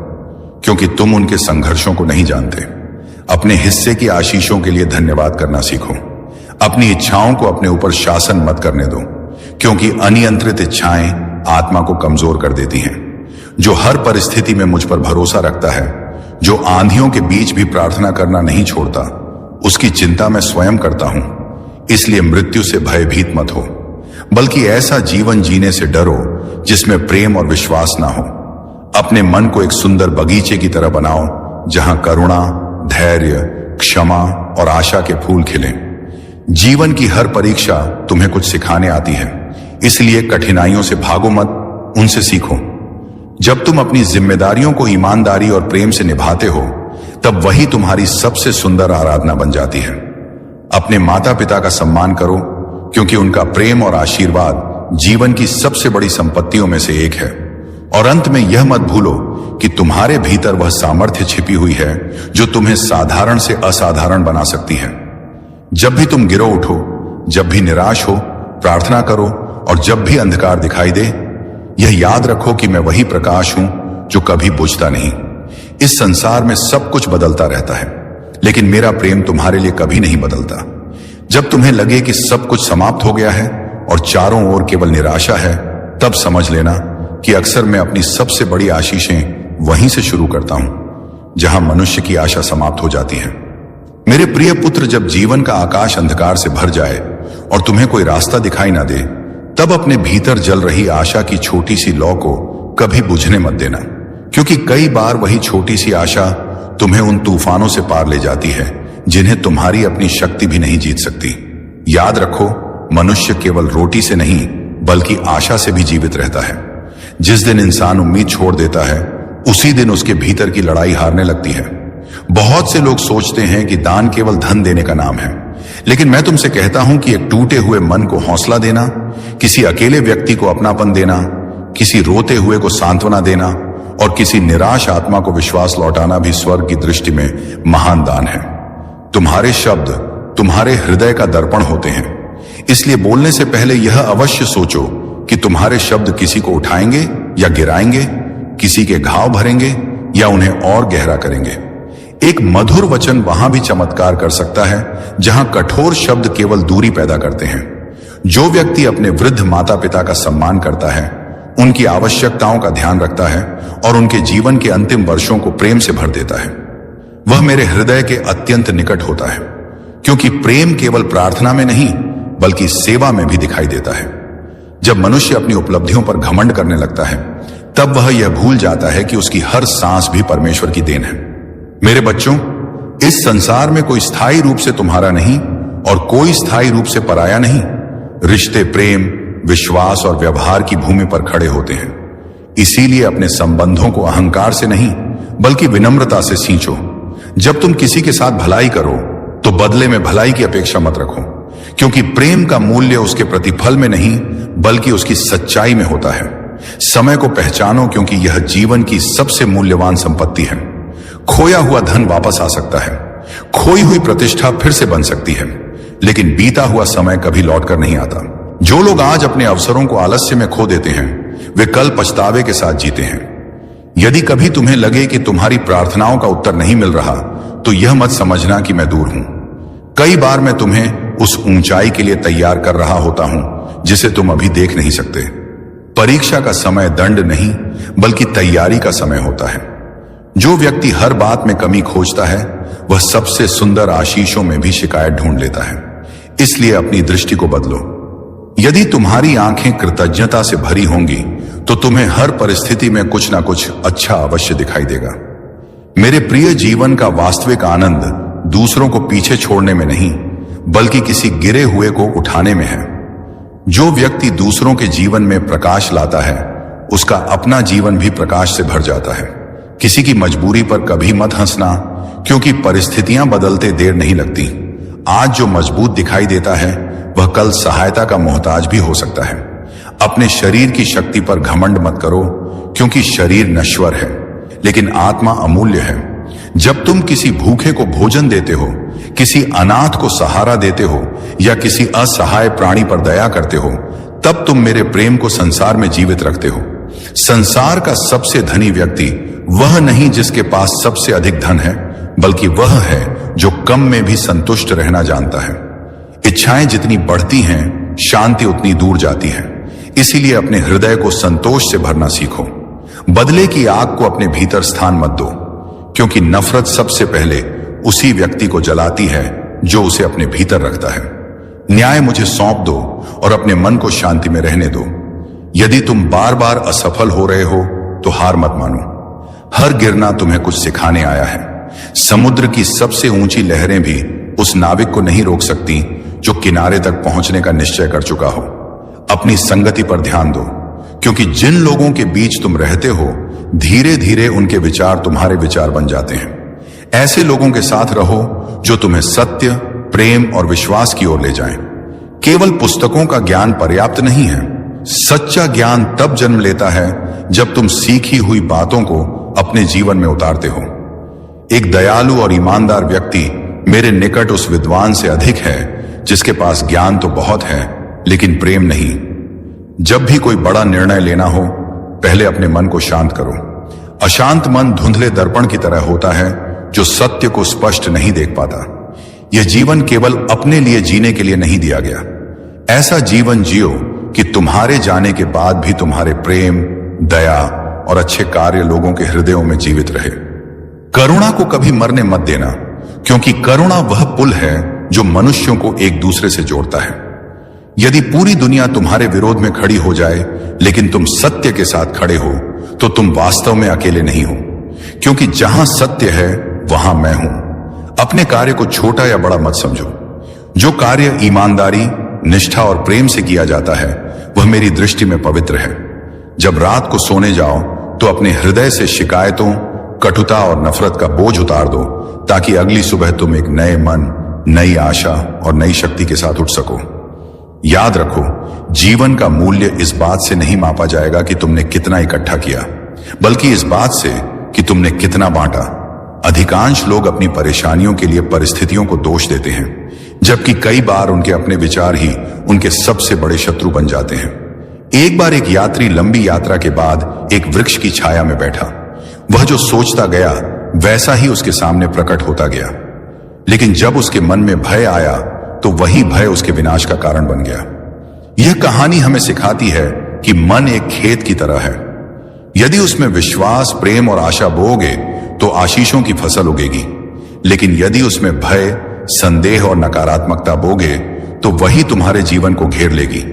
क्योंकि तुम उनके संघर्षों को नहीं जानते। अपने हिस्से की आशीषों के लिए धन्यवाद करना सीखो। अपनी इच्छाओं को अपने ऊपर शासन मत करने दो, क्योंकि अनियंत्रित इच्छाएं आत्मा को कमजोर कर देती हैं। जो हर परिस्थिति में मुझ पर भरोसा रखता है, जो आंधियों के बीच भी प्रार्थना करना नहीं छोड़ता, उसकी चिंता मैं स्वयं करता हूं। इसलिए मृत्यु से भयभीत मत हो, बल्कि ऐसा जीवन जीने से डरो जिसमें प्रेम और विश्वास ना हो। अपने मन को एक सुंदर बगीचे की तरह बनाओ, जहां करुणा, धैर्य, क्षमा और आशा के फूल खिलें। जीवन की हर परीक्षा तुम्हें कुछ सिखाने आती है, इसलिए कठिनाइयों से भागो मत, उनसे सीखो। जब तुम अपनी जिम्मेदारियों को ईमानदारी और प्रेम से निभाते हो, तब वही तुम्हारी सबसे सुंदर आराधना बन जाती है। अपने माता पिता का सम्मान करो, क्योंकि उनका प्रेम और आशीर्वाद जीवन की सबसे बड़ी संपत्तियों में से एक है। और अंत में यह मत भूलो कि तुम्हारे भीतर वह सामर्थ्य छिपी हुई है जो तुम्हें साधारण से असाधारण बना सकती है। जब भी तुम गिरो उठो, जब भी निराश हो, प्रार्थना करो, और जब भी अंधकार दिखाई दे, यह याद रखो कि मैं वही प्रकाश हूं जो कभी बुझता नहीं। इस संसार में सब कुछ बदलता रहता है, लेकिन मेरा प्रेम तुम्हारे लिए कभी नहीं बदलता। जब तुम्हें लगे कि सब कुछ समाप्त हो गया है और चारों ओर केवल निराशा है, तब समझ लेना कि अक्सर मैं अपनी सबसे बड़ी आशीषें वहीं से शुरू करता हूं जहां मनुष्य की आशा समाप्त हो जाती है। मेरे प्रिय पुत्र, जब जीवन का आकाश अंधकार से भर जाए और तुम्हें कोई रास्ता दिखाई ना दे, तब अपने भीतर जल रही आशा की छोटी सी लौ को कभी बुझने मत देना, क्योंकि कई बार वही छोटी सी आशा तुम्हें उन तूफानों से पार ले जाती है जिन्हें तुम्हारी अपनी शक्ति भी नहीं जीत सकती। याद रखो, मनुष्य केवल रोटी से नहीं बल्कि आशा से भी जीवित रहता है। जिस दिन इंसान उम्मीद छोड़ देता है, उसी दिन उसके भीतर की लड़ाई हारने लगती है। बहुत से लोग सोचते हैं कि दान केवल धन देने का नाम है, लेकिन मैं तुमसे कहता हूं कि एक टूटे हुए मन को हौसला देना, किसी अकेले व्यक्ति को अपनापन देना, किसी रोते हुए को सांत्वना देना और किसी निराश आत्मा को विश्वास लौटाना भी स्वर्ग की दृष्टि में महान दान है। तुम्हारे शब्द तुम्हारे हृदय का दर्पण होते हैं, इसलिए बोलने से पहले यह अवश्य सोचो कि तुम्हारे शब्द किसी को उठाएंगे या गिराएंगे, किसी के घाव भरेंगे या उन्हें और गहरा करेंगे। एक मधुर वचन वहां भी चमत्कार कर सकता है जहां कठोर शब्द केवल दूरी पैदा करते हैं। जो व्यक्ति अपने वृद्ध माता पिता का सम्मान करता है, उनकी आवश्यकताओं का ध्यान रखता है और उनके जीवन के अंतिम वर्षों को प्रेम से भर देता है, वह मेरे हृदय के अत्यंत निकट होता है, क्योंकि प्रेम केवल प्रार्थना में नहीं बल्कि सेवा में भी दिखाई देता है। जब मनुष्य अपनी उपलब्धियों पर घमंड करने लगता है, तब वह यह भूल जाता है कि उसकी हर सांस भी परमेश्वर की देन है। मेरे बच्चों, इस संसार में कोई स्थायी रूप से तुम्हारा नहीं और कोई स्थायी रूप से पराया नहीं। रिश्ते प्रेम, विश्वास और व्यवहार की भूमि पर खड़े होते हैं। इसीलिए अपने संबंधों को अहंकार से नहीं बल्कि विनम्रता से सींचो। जब तुम किसी के साथ भलाई करो तो बदले में भलाई की अपेक्षा मत रखो, क्योंकि प्रेम का मूल्य उसके प्रतिफल में नहीं बल्कि उसकी सच्चाई में होता है। समय को पहचानो, क्योंकि यह जीवन की सबसे मूल्यवान संपत्ति है। खोया हुआ धन वापस आ सकता है, खोई हुई प्रतिष्ठा फिर से बन सकती है, लेकिन बीता हुआ समय कभी लौटकर नहीं आता। जो लोग आज अपने अवसरों को आलस्य में खो देते हैं, वे कल पछतावे के साथ जीते हैं। यदि कभी तुम्हें लगे कि तुम्हारी प्रार्थनाओं का उत्तर नहीं मिल रहा, तो यह मत समझना कि मैं दूर हूं। कई बार मैं तुम्हें उस ऊंचाई के लिए तैयार कर रहा होता हूं जिसे तुम अभी देख नहीं सकते। परीक्षा का समय दंड नहीं बल्कि तैयारी का समय होता है। जो व्यक्ति हर बात में कमी खोजता है, वह सबसे सुंदर आशीषों में भी शिकायत ढूंढ लेता है। इसलिए अपनी दृष्टि को बदलो। यदि तुम्हारी आंखें कृतज्ञता से भरी होंगी, तो तुम्हें हर परिस्थिति में कुछ ना कुछ अच्छा अवश्य दिखाई देगा। मेरे प्रिय, जीवन का वास्तविक आनंद दूसरों को पीछे छोड़ने में नहीं बल्कि किसी गिरे हुए को उठाने में है। जो व्यक्ति दूसरों के जीवन में प्रकाश लाता है, उसका अपना जीवन भी प्रकाश से भर जाता है। किसी की मजबूरी पर कभी मत हंसना, क्योंकि परिस्थितियां बदलते देर नहीं लगती। आज जो मजबूत दिखाई देता है, वह कल सहायता का मोहताज भी हो सकता है। अपने शरीर की शक्ति पर घमंड मत करो, क्योंकि शरीर नश्वर है लेकिन आत्मा अमूल्य है। जब तुम किसी भूखे को भोजन देते हो, किसी अनाथ को सहारा देते हो या किसी असहाय प्राणी पर दया करते हो, तब तुम मेरे प्रेम को संसार में जीवित रखते हो। संसार का सबसे धनी व्यक्ति वह नहीं जिसके पास सबसे अधिक धन है, बल्कि वह है जो कम में भी संतुष्ट रहना जानता है। इच्छाएं जितनी बढ़ती हैं, शांति उतनी दूर जाती है। इसीलिए अपने हृदय को संतोष से भरना सीखो। बदले की आग को अपने भीतर स्थान मत दो, क्योंकि नफरत सबसे पहले उसी व्यक्ति को जलाती है जो उसे अपने भीतर रखता है। न्याय मुझे सौंप दो और अपने मन को शांति में रहने दो। यदि तुम बार बार असफल हो रहे हो, तो हार मत मानो। हर गिरना तुम्हें कुछ सिखाने आया है। समुद्र की सबसे ऊंची लहरें भी उस नाविक को नहीं रोक सकती जो किनारे तक पहुंचने का निश्चय कर चुका हो। अपनी संगति पर ध्यान दो, क्योंकि जिन लोगों के बीच तुम रहते हो, धीरे धीरे उनके विचार तुम्हारे विचार बन जाते हैं। ऐसे लोगों के साथ रहो जो तुम्हें सत्य, प्रेम और विश्वास की ओर ले जाएं। केवल पुस्तकों का ज्ञान पर्याप्त नहीं है। सच्चा ज्ञान तब जन्म लेता है जब तुम सीखी हुई बातों को अपने जीवन में उतारते हो। एक दयालु और ईमानदार व्यक्ति मेरे निकट उस विद्वान से अधिक है जिसके पास ज्ञान तो बहुत है लेकिन प्रेम नहीं। जब भी कोई बड़ा निर्णय लेना हो, पहले अपने मन को शांत करो। अशांत मन धुंधले दर्पण की तरह होता है जो सत्य को स्पष्ट नहीं देख पाता। यह जीवन केवल अपने लिए जीने के लिए नहीं दिया गया। ऐसा जीवन जियो कि तुम्हारे जाने के बाद भी तुम्हारे प्रेम, दया और अच्छे कार्य लोगों के हृदयों में जीवित रहे। करुणा को कभी मरने मत देना, क्योंकि करुणा वह पुल है जो मनुष्यों को एक दूसरे से जोड़ता है। यदि पूरी दुनिया तुम्हारे विरोध में खड़ी हो जाए लेकिन तुम सत्य के साथ खड़े हो तो तुम वास्तव में अकेले नहीं हो, क्योंकि जहां सत्य है वहां मैं हूं। अपने कार्य को छोटा या बड़ा मत समझो। जो कार्य ईमानदारी, निष्ठा और प्रेम से किया जाता है वह मेरी दृष्टि में पवित्र है। जब रात को सोने जाओ तो अपने हृदय से शिकायतों, कटुता और नफरत का बोझ उतार दो, ताकि अगली सुबह तुम एक नए मन, नई आशा और नई शक्ति के साथ उठ सको। याद रखो, जीवन का मूल्य इस बात से नहीं मापा जाएगा कि तुमने कितना इकट्ठा किया, बल्कि इस बात से कि तुमने कितना बांटा। अधिकांश लोग अपनी परेशानियों के लिए परिस्थितियों को दोष देते हैं, जबकि कई बार उनके अपने विचार ही उनके सबसे बड़े शत्रु बन जाते हैं। एक बार एक यात्री लंबी यात्रा के बाद एक वृक्ष की छाया में बैठा। वह जो सोचता गया वैसा ही उसके सामने प्रकट होता गया, लेकिन जब उसके मन में भय आया तो वही भय उसके विनाश का कारण बन गया। यह कहानी हमें सिखाती है कि मन एक खेत की तरह है। यदि उसमें विश्वास, प्रेम और आशा बोओगे तो आशीषों की फसल उगेगी, लेकिन यदि उसमें भय, संदेह और नकारात्मकता बोगे तो वही तुम्हारे जीवन को घेर लेगी।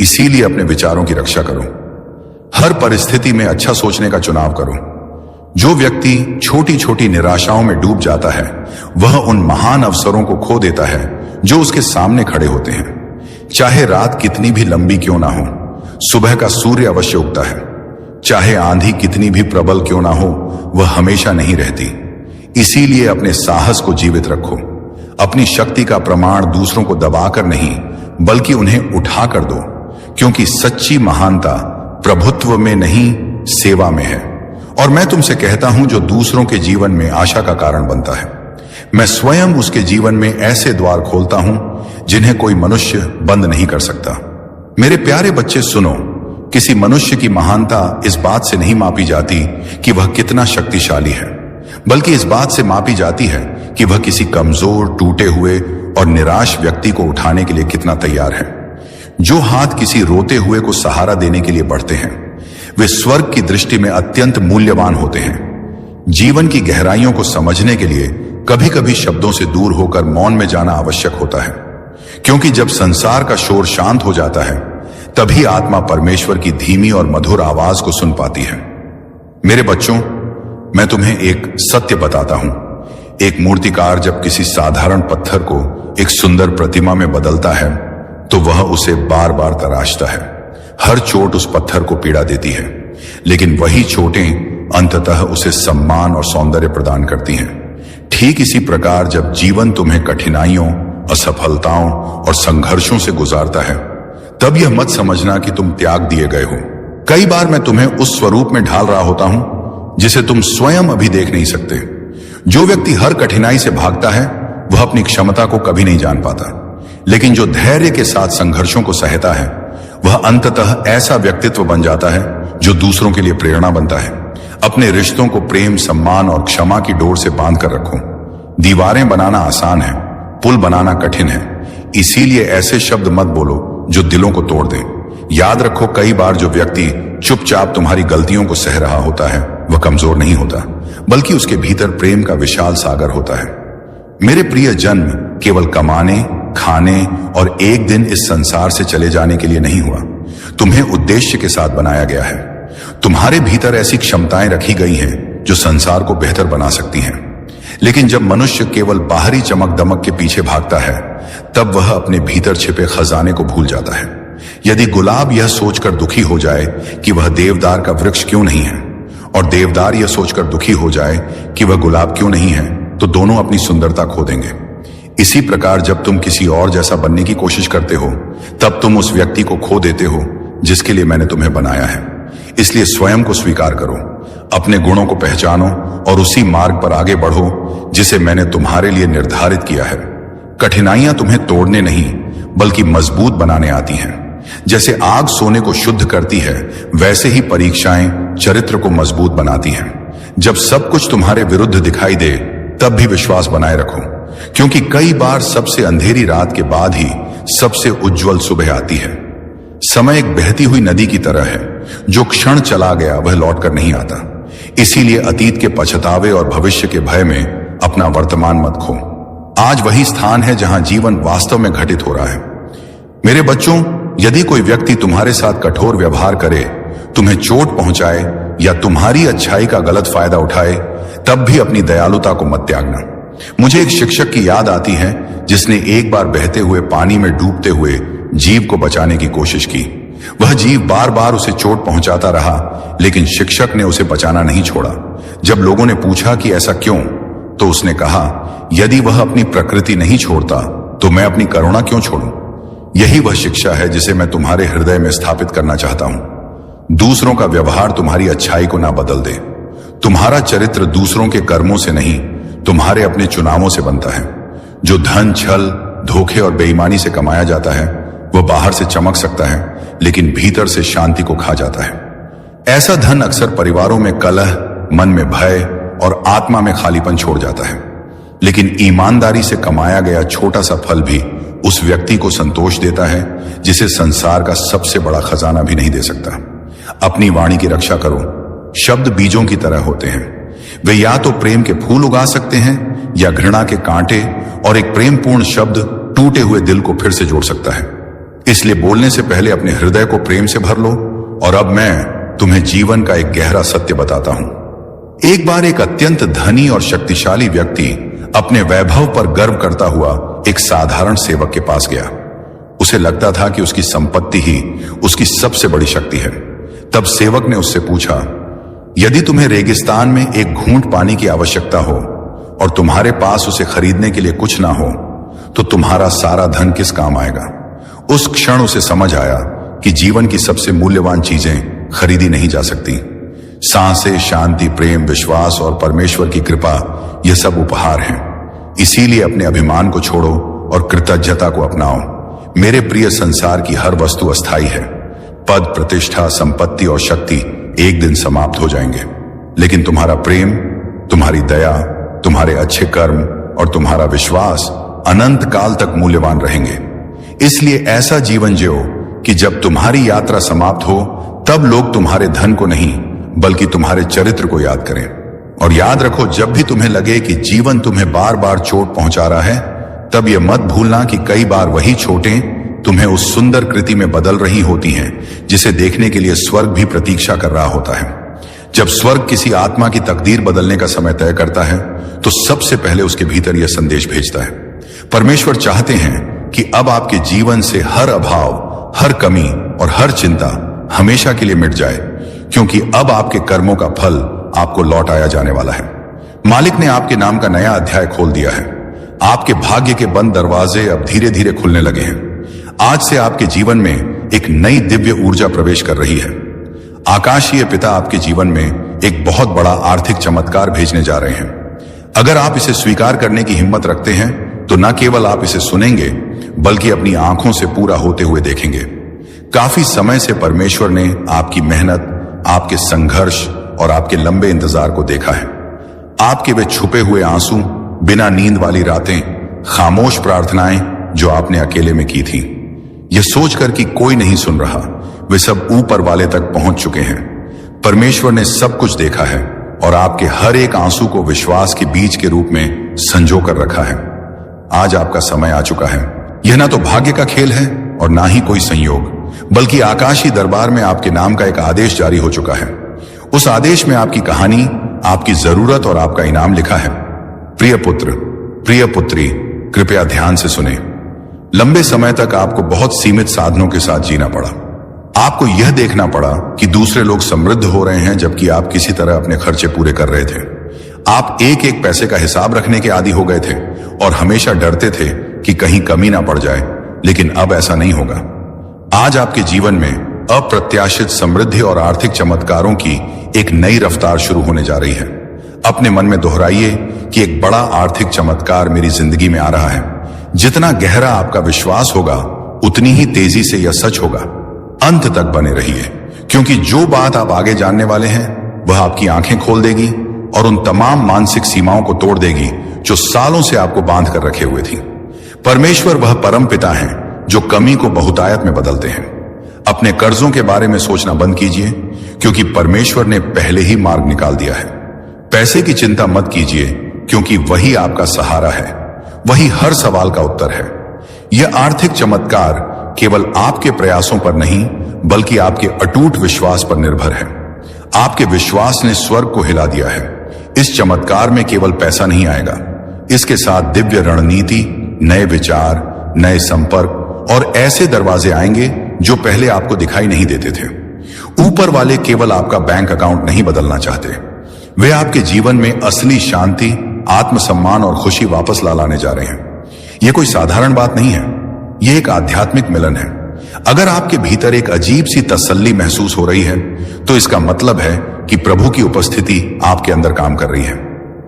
इसीलिए अपने विचारों की रक्षा करो। हर परिस्थिति में अच्छा सोचने का चुनाव करो। जो व्यक्ति छोटी छोटी निराशाओं में डूब जाता है वह उन महान अवसरों को खो देता है जो उसके सामने खड़े होते हैं। चाहे रात कितनी भी लंबी क्यों ना हो, सुबह का सूर्य अवश्य उगता है। चाहे आंधी कितनी भी प्रबल क्यों ना हो, वह हमेशा नहीं रहती। इसीलिए अपने साहस को जीवित रखो। अपनी शक्ति का प्रमाण दूसरों को दबाकर नहीं, बल्कि उन्हें उठाकर दो, क्योंकि सच्ची महानता प्रभुत्व में नहीं, सेवा में है। और मैं तुमसे कहता हूं, जो दूसरों के जीवन में आशा का कारण बनता है, मैं स्वयं उसके जीवन में ऐसे द्वार खोलता हूं जिन्हें कोई मनुष्य बंद नहीं कर सकता। मेरे प्यारे बच्चे सुनो, किसी मनुष्य की महानता इस बात से नहीं मापी जाती कि वह कितना शक्तिशाली है, बल्कि इस बात से मापी जाती है कि वह किसी कमजोर, टूटे हुए और निराश व्यक्ति को उठाने के लिए कितना तैयार है। जो हाथ किसी रोते हुए को सहारा देने के लिए बढ़ते हैं वे स्वर्ग की दृष्टि में अत्यंत मूल्यवान होते हैं। जीवन की गहराइयों को समझने के लिए कभी कभी शब्दों से दूर होकर मौन में जाना आवश्यक होता है, क्योंकि जब संसार का शोर शांत हो जाता है तभी आत्मा परमेश्वर की धीमी और मधुर आवाज को सुन पाती है। मेरे बच्चों, मैं तुम्हें एक सत्य बताता हूं। एक मूर्तिकार जब किसी साधारण पत्थर को एक सुंदर प्रतिमा में बदलता है तो वह उसे बार बार तराशता है। हर चोट उस पत्थर को पीड़ा देती है, लेकिन वही चोटें अंततः उसे सम्मान और सौंदर्य प्रदान करती हैं। ठीक इसी प्रकार जब जीवन तुम्हें कठिनाइयों, असफलताओं और संघर्षों से गुजारता है तब यह मत समझना कि तुम त्याग दिए गए हो। कई बार मैं तुम्हें उस स्वरूप में ढाल रहा होता हूं जिसे तुम स्वयं अभी देख नहीं सकते। जो व्यक्ति हर कठिनाई से भागता है वह अपनी क्षमता को कभी नहीं जान पाता, लेकिन जो धैर्य के साथ संघर्षों को सहता है वह अंततः ऐसा व्यक्तित्व बन जाता है जो दूसरों के लिए प्रेरणा बनता है। अपने रिश्तों को प्रेम, सम्मान और क्षमा की डोर से बांध कर रखो। दीवारें बनाना आसान है, पुल बनाना कठिन है। इसीलिए ऐसे शब्द मत बोलो जो दिलों को तोड़ दें। याद रखो, कई बार जो व्यक्ति चुपचाप तुम्हारी गलतियों को सह रहा होता है वह कमजोर नहीं होता, बल्कि उसके भीतर प्रेम का विशाल सागर होता है। मेरे प्रिय, जन्म केवल कमाने, खाने और एक दिन इस संसार से चले जाने के लिए नहीं हुआ। तुम्हें उद्देश्य के साथ बनाया गया है। तुम्हारे भीतर ऐसी क्षमताएं रखी गई हैं जो संसार को बेहतर बना सकती हैं। लेकिन जब मनुष्य केवल बाहरी चमक दमक के पीछे भागता है तब वह अपने भीतर छिपे खजाने को भूल जाता है। यदि गुलाब यह सोचकर दुखी हो जाए कि वह देवदार का वृक्ष क्यों नहीं है, और देवदार यह सोचकर दुखी हो जाए कि वह गुलाब क्यों नहीं है, तो दोनों अपनी सुंदरता खो देंगे। इसी प्रकार जब तुम किसी और जैसा बनने की कोशिश करते हो तब तुम उस व्यक्ति को खो देते हो जिसके लिए मैंने तुम्हें बनाया है। इसलिए स्वयं को स्वीकार करो, अपने गुणों को पहचानो और उसी मार्ग पर आगे बढ़ो जिसे मैंने तुम्हारे लिए निर्धारित किया है। कठिनाइयां तुम्हें तोड़ने नहीं बल्कि मजबूत बनाने आती हैं। जैसे आग सोने को शुद्ध करती है, वैसे ही परीक्षाएं चरित्र को मजबूत बनाती हैं। जब सब कुछ तुम्हारे विरुद्ध दिखाई दे तब भी विश्वास बनाए रखो, क्योंकि कई बार सबसे अंधेरी रात के बाद ही सबसे उज्जवल सुबह आती है। समय एक बहती हुई नदी की तरह है, जो क्षण चला गया वह लौटकर नहीं आता। इसीलिए अतीत के पछतावे और भविष्य के भय में अपना वर्तमान मत खो। आज वही स्थान है जहां जीवन वास्तव में घटित हो रहा है। मेरे बच्चों, यदि कोई व्यक्ति तुम्हारे साथ कठोर व्यवहार करे, तुम्हें चोट पहुंचाए या तुम्हारी अच्छाई का गलत फायदा उठाए, तब भी अपनी दयालुता को मत त्यागना। मुझे एक शिक्षक की याद आती है जिसने एक बार बहते हुए पानी में डूबते हुए जीव को बचाने की कोशिश की। वह जीव बार बार उसे चोट पहुंचाता रहा, लेकिन शिक्षक ने उसे बचाना नहीं छोड़ा। जब लोगों ने पूछा कि ऐसा क्यों, तो उसने कहा, यदि वह अपनी प्रकृति नहीं छोड़ता तो मैं अपनी करुणा क्यों छोड़ूं? यही वह शिक्षा है जिसे मैं तुम्हारे हृदय में स्थापित करना चाहता हूं। दूसरों का व्यवहार तुम्हारी अच्छाई को ना बदल दे। तुम्हारा चरित्र दूसरों के कर्मों से नहीं, तुम्हारे अपने चुनावों से बनता है। जो धन, छल, धोखे और बेईमानी से कमाया जाता है, वह बाहर से चमक सकता है, लेकिन भीतर से शांति को खा जाता है। ऐसा धन अक्सर परिवारों में कलह, मन में भय और आत्मा में खालीपन छोड़ जाता है। लेकिन ईमानदारी से कमाया गया छोटा सा फल भी उस व्यक्ति को संतोष देता है, जिसे संसार का सबसे बड़ा खजाना भी नहीं दे सकता। अपनी वाणी की रक्षा करो। शब्द बीजों की तरह होते हैं। वे या तो प्रेम के फूल उगा सकते हैं या घृणा के कांटे, और एक प्रेमपूर्ण शब्द टूटे हुए दिल को फिर से जोड़ सकता है। इसलिए बोलने से पहले अपने हृदय को प्रेम से भर लो। और अब मैं तुम्हें जीवन का एक गहरा सत्य बताता हूं। एक बार एक अत्यंत धनी और शक्तिशाली व्यक्ति अपने वैभव पर गर्व करता हुआ एक साधारण सेवक के पास गया। उसे लगता था कि उसकी संपत्ति ही उसकी सबसे बड़ी शक्ति है। तब सेवक ने उससे पूछा, यदि तुम्हें रेगिस्तान में एक घूंट पानी की आवश्यकता हो और तुम्हारे पास उसे खरीदने के लिए कुछ ना हो, तो तुम्हारा सारा धन किस काम आएगा? उस क्षण उसे समझ आया कि जीवन की सबसे मूल्यवान चीजें खरीदी नहीं जा सकती। सांसें, शांति, प्रेम, विश्वास और परमेश्वर की कृपा, ये सब उपहार हैं। इसीलिए अपने अभिमान को छोड़ो और कृतज्ञता को अपनाओ। मेरे प्रिय, संसार की हर वस्तु अस्थायी है। पद, प्रतिष्ठा, संपत्ति और शक्ति एक दिन समाप्त हो जाएंगे, लेकिन तुम्हारा प्रेम, तुम्हारी दया, तुम्हारे अच्छे कर्म और तुम्हारा विश्वास अनंत काल तक मूल्यवान रहेंगे। इसलिए ऐसा जीवन जियो कि जब तुम्हारी यात्रा समाप्त हो, तब लोग तुम्हारे धन को नहीं बल्कि तुम्हारे चरित्र को याद करें। और याद रखो, जब भी तुम्हें लगे कि जीवन तुम्हें बार बार चोट पहुंचा रहा है, तब यह मत भूलना कि कई बार वही चोटें तुम्हें उस सुंदर कृति में बदल रही होती हैं जिसे देखने के लिए स्वर्ग भी प्रतीक्षा कर रहा होता है। जब स्वर्ग किसी आत्मा की तकदीर बदलने का समय तय करता है, तो सबसे पहले उसके भीतर यह संदेश भेजता है। परमेश्वर चाहते हैं कि अब आपके जीवन से हर अभाव, हर कमी और हर चिंता हमेशा के लिए मिट जाए, क्योंकि अब आपके कर्मों का फल आपको लौट आया जाने वाला है। मालिक ने आपके नाम का नया अध्याय खोल दिया है। आपके भाग्य के बंद दरवाजे अब धीरे धीरे खुलने लगे हैं। आज से आपके जीवन में एक नई दिव्य ऊर्जा प्रवेश कर रही है। आकाशीय पिता आपके जीवन में एक बहुत बड़ा आर्थिक चमत्कार भेजने जा रहे हैं। अगर आप इसे स्वीकार करने की हिम्मत रखते हैं, तो न केवल आप इसे सुनेंगे, बल्कि अपनी आंखों से पूरा होते हुए देखेंगे। काफी समय से परमेश्वर ने आपकी मेहनत, आपके संघर्ष और आपके लंबे इंतजार को देखा है। आपके वे छुपे हुए आंसू, बिना नींद वाली रातें, खामोश प्रार्थनाएं जो आपने अकेले में की थी। यह सोचकर कि कोई नहीं सुन रहा, वे सब ऊपर वाले तक पहुंच चुके हैं। परमेश्वर ने सब कुछ देखा है और आपके हर एक आंसू को विश्वास के बीज के रूप में संजो कर रखा है। आज आपका समय आ चुका है। यह ना तो भाग्य का खेल है और ना ही कोई संयोग, बल्कि आकाशी दरबार में आपके नाम का एक आदेश जारी हो चुका है। उस आदेश में आपकी कहानी, आपकी जरूरत और आपका इनाम लिखा है। प्रिय पुत्र, प्रिय पुत्री, कृपया ध्यान से सुने। लंबे समय तक आपको बहुत सीमित साधनों के साथ जीना पड़ा। आपको यह देखना पड़ा कि दूसरे लोग समृद्ध हो रहे हैं, जबकि आप किसी तरह अपने खर्चे पूरे कर रहे थे। आप एक एक पैसे का हिसाब रखने के आदी हो गए थे और हमेशा डरते थे कि कहीं कमी ना पड़ जाए, लेकिन अब ऐसा नहीं होगा। आज आपके जीवन में अप्रत्याशित समृद्धि और आर्थिक चमत्कारों की एक नई रफ्तार शुरू होने जा रही है। अपने मन में दोहराइए कि एक बड़ा आर्थिक चमत्कार मेरी जिंदगी में आ रहा है। जितना गहरा आपका विश्वास होगा, उतनी ही तेजी से यह सच होगा। अंत तक बने रहिए, क्योंकि जो बात आप आगे जानने वाले हैं, वह आपकी आंखें खोल देगी और उन तमाम मानसिक सीमाओं को तोड़ देगी जो सालों से आपको बांध कर रखे हुए थी। परमेश्वर वह परम पिता हैं जो कमी को बहुतायत में बदलते हैं। अपने कर्जों के बारे में सोचना बंद कीजिए, क्योंकि परमेश्वर ने पहले ही मार्ग निकाल दिया है। पैसे की चिंता मत कीजिए, क्योंकि वही आपका सहारा है। वही हर सवाल का उत्तर है। यह आर्थिक चमत्कार केवल आपके प्रयासों पर नहीं बल्कि आपके अटूट विश्वास पर निर्भर है। आपके विश्वास ने स्वर्ग को हिला दिया है। इस चमत्कार में केवल पैसा नहीं आएगा, इसके साथ दिव्य रणनीति, नए विचार, नए संपर्क और ऐसे दरवाजे आएंगे जो पहले आपको दिखाई नहीं देते थे। ऊपर वाले केवल आपका बैंक अकाउंट नहीं बदलना चाहते, वे आपके जीवन में असली शांति, आत्मसम्मान और खुशी वापस लाने जा रहे हैं। यह कोई साधारण बात नहीं है, यह एक आध्यात्मिक मिलन है। अगर आपके भीतर एक अजीब सी तसल्ली महसूस हो रही है तो इसका मतलब है कि प्रभु की उपस्थिति आपके अंदर काम कर रही है।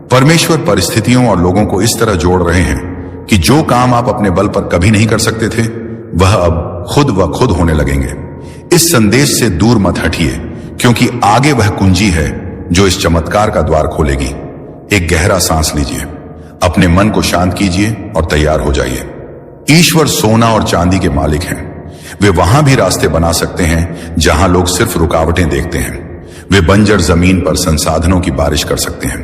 परमेश्वर परिस्थितियों और लोगों को इस तरह जोड़ रहे हैं कि जो काम आप अपने बल पर कभी नहीं कर सकते थे वह अब खुद व खुद होने लगेंगे। इस संदेश से दूर मत हटिए, क्योंकि आगे वह कुंजी है जो इस चमत्कार का द्वार खोलेगी। एक गहरा सांस लीजिए, अपने मन को शांत कीजिए और तैयार हो जाइए। ईश्वर सोना और चांदी के मालिक हैं। वे वहां भी रास्ते बना सकते हैं जहां लोग सिर्फ रुकावटें देखते हैं। वे बंजर जमीन पर संसाधनों की बारिश कर सकते हैं।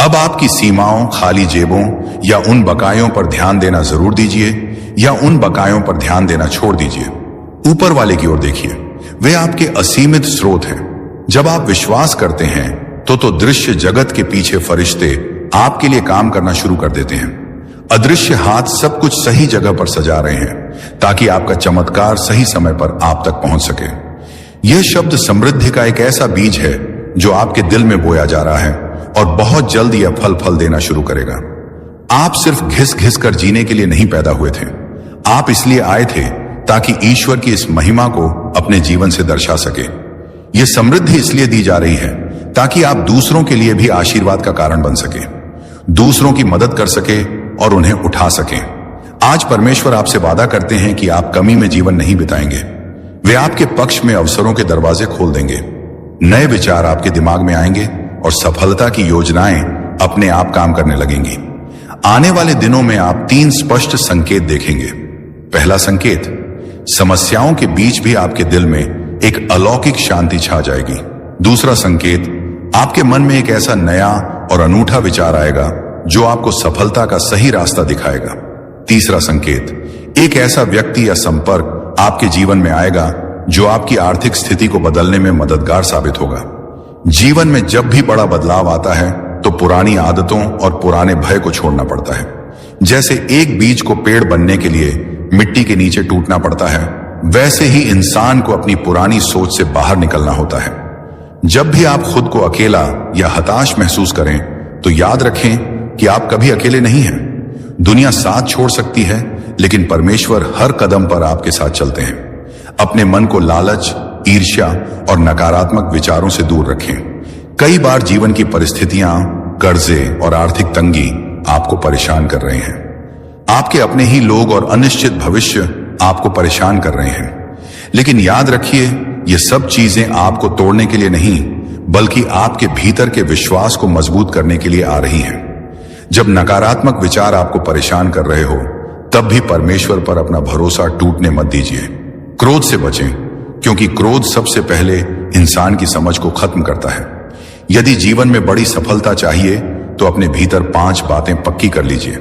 अब आपकी सीमाओं, खाली जेबों या उन बकायों पर ध्यान देना जरूर दीजिए, या उन बकायों पर ध्यान देना छोड़ दीजिए। ऊपर वाले की ओर देखिए, वे आपके असीमित स्रोत हैं। जब आप विश्वास करते हैं तो दृश्य जगत के पीछे फरिश्ते आपके लिए काम करना शुरू कर देते हैं। अदृश्य हाथ सब कुछ सही जगह पर सजा रहे हैं ताकि आपका चमत्कार सही समय पर आप तक पहुंच सके। यह शब्द समृद्धि का एक ऐसा बीज है जो आपके दिल में बोया जा रहा है और बहुत जल्द यह फल देना शुरू करेगा। आप सिर्फ घिस घिस कर जीने के लिए नहीं पैदा हुए थे, आप इसलिए आए थे ताकि ईश्वर की इस महिमा को अपने जीवन से दर्शा सके। यह समृद्धि इसलिए दी जा रही है ताकि आप दूसरों के लिए भी आशीर्वाद का कारण बन सके, दूसरों की मदद कर सके और उन्हें उठा सकें। आज परमेश्वर आपसे वादा करते हैं कि आप कमी में जीवन नहीं बिताएंगे। वे आपके पक्ष में अवसरों के दरवाजे खोल देंगे, नए विचार आपके दिमाग में आएंगे और सफलता की योजनाएं अपने आप काम करने लगेंगी। आने वाले दिनों में आप 3 स्पष्ट संकेत देखेंगे। पहला संकेत, समस्याओं के बीच भी आपके दिल में एक अलौकिक शांति छा जाएगी। दूसरा संकेत, आपके मन में एक ऐसा नया और अनूठा विचार आएगा जो आपको सफलता का सही रास्ता दिखाएगा। तीसरा संकेत, एक ऐसा व्यक्ति या संपर्क आपके जीवन में आएगा जो आपकी आर्थिक स्थिति को बदलने में मददगार साबित होगा। जीवन में जब भी बड़ा बदलाव आता है तो पुरानी आदतों और पुराने भय को छोड़ना पड़ता है। जैसे एक बीज को पेड़ बनने के लिए मिट्टी के नीचे टूटना पड़ता है, वैसे ही इंसान को अपनी पुरानी सोच से बाहर निकलना होता है। जब भी आप खुद को अकेला या हताश महसूस करें तो याद रखें कि आप कभी अकेले नहीं हैं। दुनिया साथ छोड़ सकती है, लेकिन परमेश्वर हर कदम पर आपके साथ चलते हैं। अपने मन को लालच, ईर्ष्या और नकारात्मक विचारों से दूर रखें। कई बार जीवन की परिस्थितियां, कर्जे और आर्थिक तंगी आपको परेशान कर रहे हैं। आपके अपने ही लोग और अनिश्चित भविष्य आपको परेशान कर रहे हैं। लेकिन याद रखिए, ये सब चीजें आपको तोड़ने के लिए नहीं, बल्कि आपके भीतर के विश्वास को मजबूत करने के लिए आ रही हैं। जब नकारात्मक विचार आपको परेशान कर रहे हो, तब भी परमेश्वर पर अपना भरोसा टूटने मत दीजिए। क्रोध से बचें, क्योंकि क्रोध सबसे पहले इंसान की समझ को खत्म करता है। यदि जीवन में बड़ी सफलता चाहिए तो अपने भीतर 5 बातें पक्की कर लीजिए।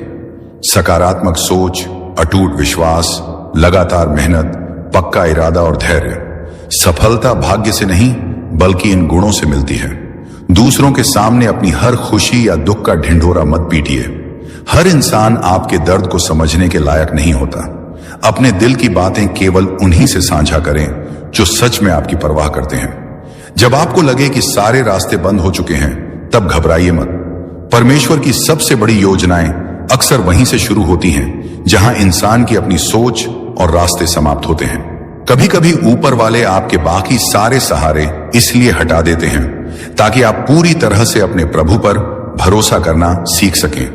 सकारात्मक सोच, अटूट विश्वास, लगातार मेहनत, पक्का इरादा और धैर्य। सफलता भाग्य से नहीं बल्कि इन गुणों से मिलती है। दूसरों के सामने अपनी हर खुशी या दुख का ढिंढोरा मत पीटिए। हर इंसान आपके दर्द को समझने के लायक नहीं होता। अपने दिल की बातें केवल उन्हीं से साझा करें जो सच में आपकी परवाह करते हैं। जब आपको लगे कि सारे रास्ते बंद हो चुके हैं, तब घबराइए मत। परमेश्वर की सबसे बड़ी योजनाएं अक्सर वहीं से शुरू होती हैं जहां इंसान की अपनी सोच और रास्ते समाप्त होते हैं। कभी कभी ऊपर वाले आपके बाकी सारे सहारे इसलिए हटा देते हैं ताकि आप पूरी तरह से अपने प्रभु पर भरोसा करना सीख सकें।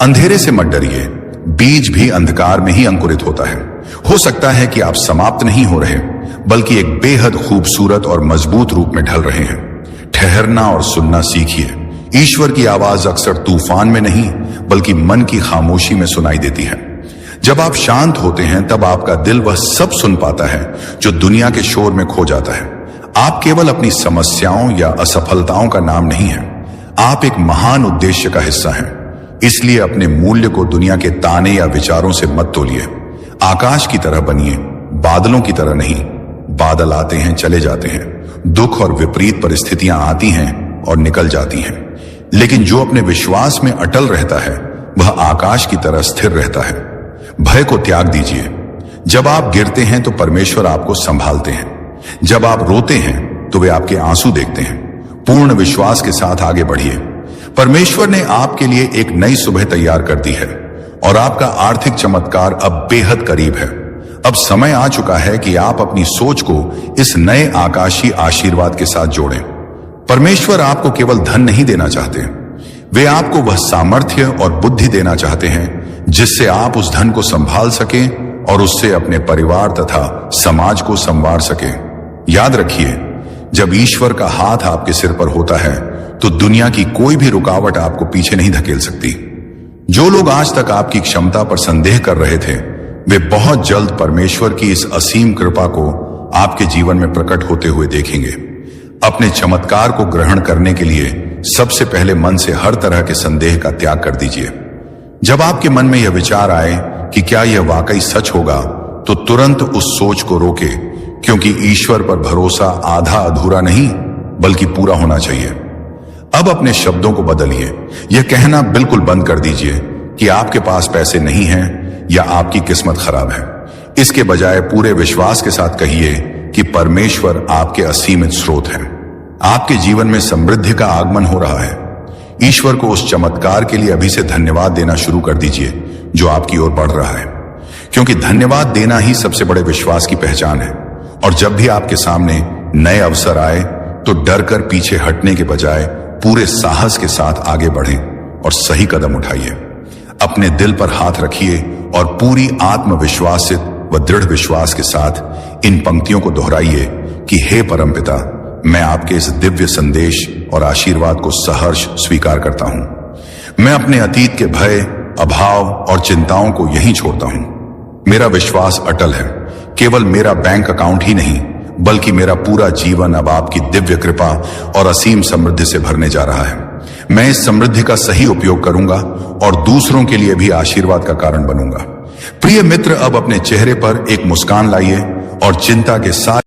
अंधेरे से मत डरिए, बीज भी अंधकार में ही अंकुरित होता है। हो सकता है कि आप समाप्त नहीं हो रहे, बल्कि एक बेहद खूबसूरत और मजबूत रूप में ढल रहे हैं। ठहरना और सुनना सीखिए। ईश्वर की आवाज अक्सर तूफान में नहीं बल्कि मन की खामोशी में सुनाई देती है। जब आप शांत होते हैं तब आपका दिल वह सब सुन पाता है जो दुनिया के शोर में खो जाता है। आप केवल अपनी समस्याओं या असफलताओं का नाम नहीं हैं, आप एक महान उद्देश्य का हिस्सा हैं। इसलिए अपने मूल्य को दुनिया के ताने या विचारों से मत तोलिए। आकाश की तरह बनिए, बादलों की तरह नहीं। बादल आते हैं, चले जाते हैं, दुख और विपरीत परिस्थितियां आती हैं और निकल जाती हैं, लेकिन जो अपने विश्वास में अटल रहता है वह आकाश की तरह स्थिर रहता है। भय को त्याग दीजिए। जब आप गिरते हैं तो परमेश्वर आपको संभालते हैं। जब आप रोते हैं तो वे आपके आंसू देखते हैं। पूर्ण विश्वास के साथ आगे बढ़िए। परमेश्वर ने आपके लिए एक नई सुबह तैयार कर दी है और आपका आर्थिक चमत्कार अब बेहद करीब है। अब समय आ चुका है कि आप अपनी सोच को इस नए आकाशीय आशीर्वाद के साथ जोड़ें। परमेश्वर आपको केवल धन नहीं देना चाहते, वे आपको वह सामर्थ्य और बुद्धि देना चाहते हैं जिससे आप उस धन को संभाल सकें और उससे अपने परिवार तथा समाज को संवार सकें। याद रखिए, जब ईश्वर का हाथ आपके सिर पर होता है तो दुनिया की कोई भी रुकावट आपको पीछे नहीं धकेल सकती। जो लोग आज तक आपकी क्षमता पर संदेह कर रहे थे, वे बहुत जल्द परमेश्वर की इस असीम कृपा को आपके जीवन में प्रकट होते हुए देखेंगे। अपने चमत्कार को ग्रहण करने के लिए सबसे पहले मन से हर तरह के संदेह का त्याग कर दीजिए। जब आपके मन में यह विचार आए कि क्या यह वाकई सच होगा, तो तुरंत उस सोच को रोके, क्योंकि ईश्वर पर भरोसा आधा अधूरा नहीं बल्कि पूरा होना चाहिए। अब अपने शब्दों को बदलिए। यह कहना बिल्कुल बंद कर दीजिए कि आपके पास पैसे नहीं हैं या आपकी किस्मत खराब है। इसके बजाय पूरे विश्वास के साथ कहिए कि परमेश्वर आपके असीमित स्रोत हैं। आपके जीवन में समृद्धि का आगमन हो रहा है। ईश्वर को उस चमत्कार के लिए अभी से धन्यवाद देना शुरू कर दीजिए जो आपकी ओर बढ़ रहा है, क्योंकि धन्यवाद देना ही सबसे बड़े विश्वास की पहचान है। और जब भी आपके सामने नए अवसर आए तो डर कर पीछे हटने के बजाय पूरे साहस के साथ आगे बढ़ें और सही कदम उठाइए। अपने दिल पर हाथ रखिए और पूरी आत्मविश्वास से व दृढ़ विश्वास के साथ इन पंक्तियों को दोहराइए कि हे परमपिता, मैं आपके इस दिव्य संदेश और आशीर्वाद को सहर्ष स्वीकार करता हूं। मैं अपने अतीत के भय, अभाव और चिंताओं को यहीं छोड़ता हूं। मेरा विश्वास अटल है। केवल मेरा बैंक अकाउंट ही नहीं बल्कि मेरा पूरा जीवन अब आपकी दिव्य कृपा और असीम समृद्धि से भरने जा रहा है। मैं इस समृद्धि का सही उपयोग करूंगा और दूसरों के लिए भी आशीर्वाद का कारण बनूंगा। प्रिय मित्र, अब अपने चेहरे पर एक मुस्कान लाइए और चिंता के सारे